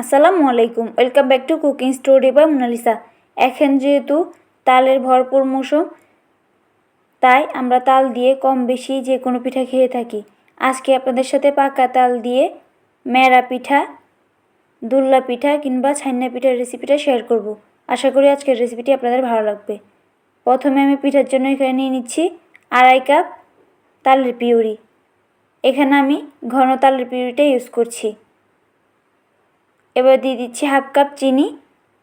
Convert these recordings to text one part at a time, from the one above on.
আসসালামু আলাইকুম, welcome back to cooking story by Monalisa. এখন যেহেতু তালের ভরপুর মৌসুম, তাই আমরা তাল দিয়ে কম বেশি যে কোনো পিঠা খেয়ে থাকি। আজকে আপনাদের সাথে পাকা তাল দিয়ে মেরা পিঠা, দুল্লা পিঠা কিংবা ছাইনা পিঠার রেসিপিটা শেয়ার করব। আশা করি আজকের রেসিপিটি আপনাদের ভালো লাগবে। প্রথমে আমি পিঠার জন্য এখানে নিয়ে নিচ্ছি 2.5 কাপ তালের পিউরি। এখানে আমি ঘন তালের পিউরিটা ইউজ করছি। এবার দিয়ে দিচ্ছি 1/2 কাপ চিনি,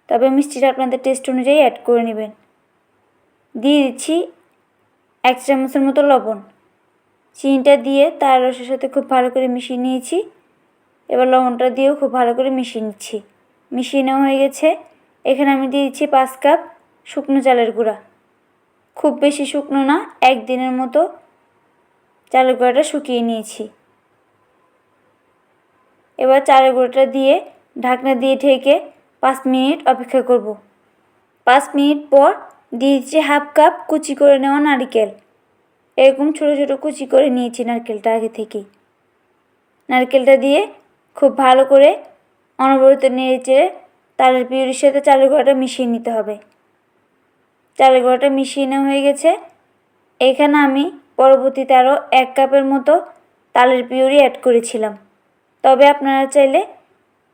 তবে মিষ্টিটা আপনাদের টেস্ট অনুযায়ী অ্যাড করে নেবেন। দিয়ে দিচ্ছি 1 চামচের মতো লবণ। চিনিটা দিয়ে তার রসের সাথে খুব ভালো করে মিশিয়ে নিয়েছি। এবার লবণটা দিয়েও খুব ভালো করে মিশিয়ে নিচ্ছি। মিশিয়ে নেওয়া হয়ে গেছে। এখানে আমি দিয়ে দিচ্ছি 5 কাপ শুকনো চালের গুঁড়া। খুব বেশি শুকনো না, 1 দিনের মতো চালের গুঁড়াটা শুকিয়ে নিয়েছি। এবার চালের গুঁড়োটা দিয়ে ঢাকনা দিয়ে ঢেকে 5 মিনিট অপেক্ষা করব। 5 মিনিট পর দিয়ে দিচ্ছি 1/2 কাপ কুচি করে নেওয়া নারকেল। এরকম ছোটো ছোটো কুচি করে নিয়েছি নারকেলটা আগে থেকেই। নারকেলটা দিয়ে খুব ভালো করে অনবরত নেড়েচেড়ে তালের পিউরির সাথে চালের গুঁড়োটা মিশিয়ে নিতে হবে। চালের গুঁড়োটা মিশিয়ে নেওয়া হয়ে গেছে। এখানে আমি পরবর্তীতে আরও 1 কাপের মতো তালের পিউরি অ্যাড করেছিলাম, তবে আপনারা চাইলে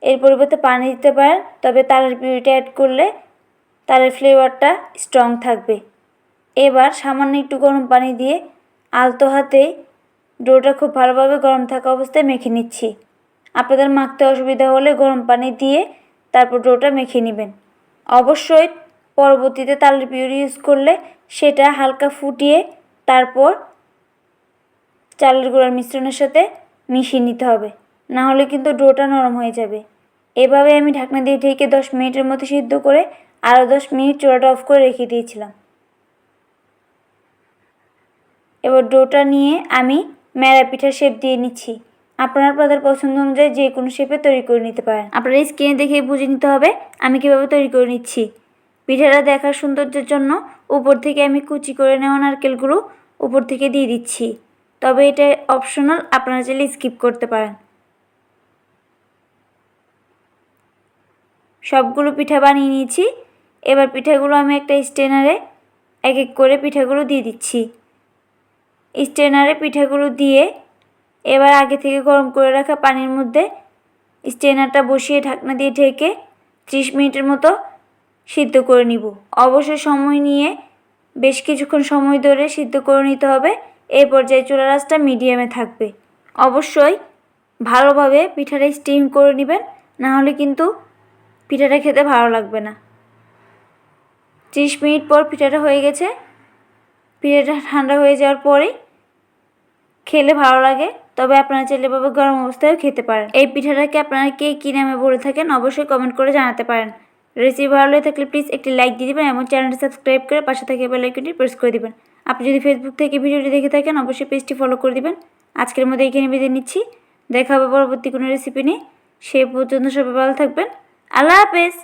এর পরিবর্তে পানি দিতে পারেন। তবে তালের পিউরিটা অ্যাড করলে তালের ফ্লেভারটা স্ট্রং থাকবে। এবার সামান্য একটু গরম পানি দিয়ে আলতো হাতে ডোটা খুব ভালোভাবে গরম থাকা অবস্থায় মেখে নিচ্ছি। আপনাদের মাখতে অসুবিধা হলে গরম পানি দিয়ে তারপর ডোটা মেখে নেবেন। অবশ্যই পরবর্তীতে তালের পিউরি ইউজ করলে সেটা হালকা ফুটিয়ে তারপর চালের গুঁড়ার মিশ্রণের সাথে মিশিয়ে নিতে হবে, না হলে কিন্তু ডোটা নরম হয়ে যাবে। এভাবে আমি ঢাকনা দিয়ে ঢেকে 10 মিনিটের মতো সিদ্ধ করে আরও 10 মিনিট চুলাটা অফ করে রেখে দিয়েছিলাম। এবার ডোটা নিয়ে আমি মেরা পিঠার শেপ দিয়ে নিচ্ছি। আপনারা আপনাদের পছন্দ অনুযায়ী যে কোনো শেপে তৈরি করে নিতে পারেন। আপনারা স্ক্রিনে দেখে বুঝে নিতে হবে আমি কীভাবে তৈরি করে নিচ্ছি। পিঠাটা দেখার সৌন্দর্যের জন্য উপর থেকে আমি কুচি করে নেওয়া নারকেলগুলো উপর থেকে দিয়ে দিচ্ছি, তবে এটা অপশনাল, আপনারা চাইলে স্কিপ করতে পারেন। সবগুলো পিঠা বানিয়ে নিয়েছি। এবার পিঠাগুলো আমি একটা স্ট্রেনারে এক এক করে পিঠাগুলো দিয়ে দিচ্ছি। স্ট্রেনারে পিঠাগুলো দিয়ে এবার আগে থেকে গরম করে রাখা পানির মধ্যে স্ট্রেনারটা বসিয়ে ঢাকনা দিয়ে ঢেকে 30 মিনিটের মতো সিদ্ধ করে নিব। অবশ্যই সময় নিয়ে বেশ কিছুক্ষণ সময় ধরে সিদ্ধ করে নিতে হবে। এই পর্যায়ে চুলার আঁচটা মিডিয়ামে থাকবে। অবশ্যই ভালোভাবে পিঠাটা স্টিম করে নেবেন, না হলে কিন্তু পিঠাটা খেতে ভালো লাগবে না। 30 মিনিট পর পিঠাটা হয়ে গেছে। পিঠাটা ঠান্ডা হয়ে যাওয়ার পরেই খেলে ভালো লাগে, তবে আপনারা চাইলে এভাবে গরম অবস্থায়ও খেতে পারেন। এই পিঠাটাকে আপনারা কে কী নামে বলে থাকেন অবশ্যই কমেন্ট করে জানাতে পারেন। রেসিপি ভালো লাগে থাকলে প্লিজ একটি লাইক দিয়ে দেবেন এবং চ্যানেলটি সাবস্ক্রাইব করে পাশে থেকে বেল আইকনটি প্রেস করে দেবেন। আপনি যদি ফেসবুক থেকে ভিডিওটি দেখে থাকেন অবশ্যই পেজটি ফলো করে দেবেন। আজকের মধ্যে এখানে বিদায় নিচ্ছি। দেখা হবে পরবর্তী কোনো রেসিপি নিয়ে। সেই পর্যন্ত সবাই ভালো থাকবেন। আল্লাহ হাফেজ।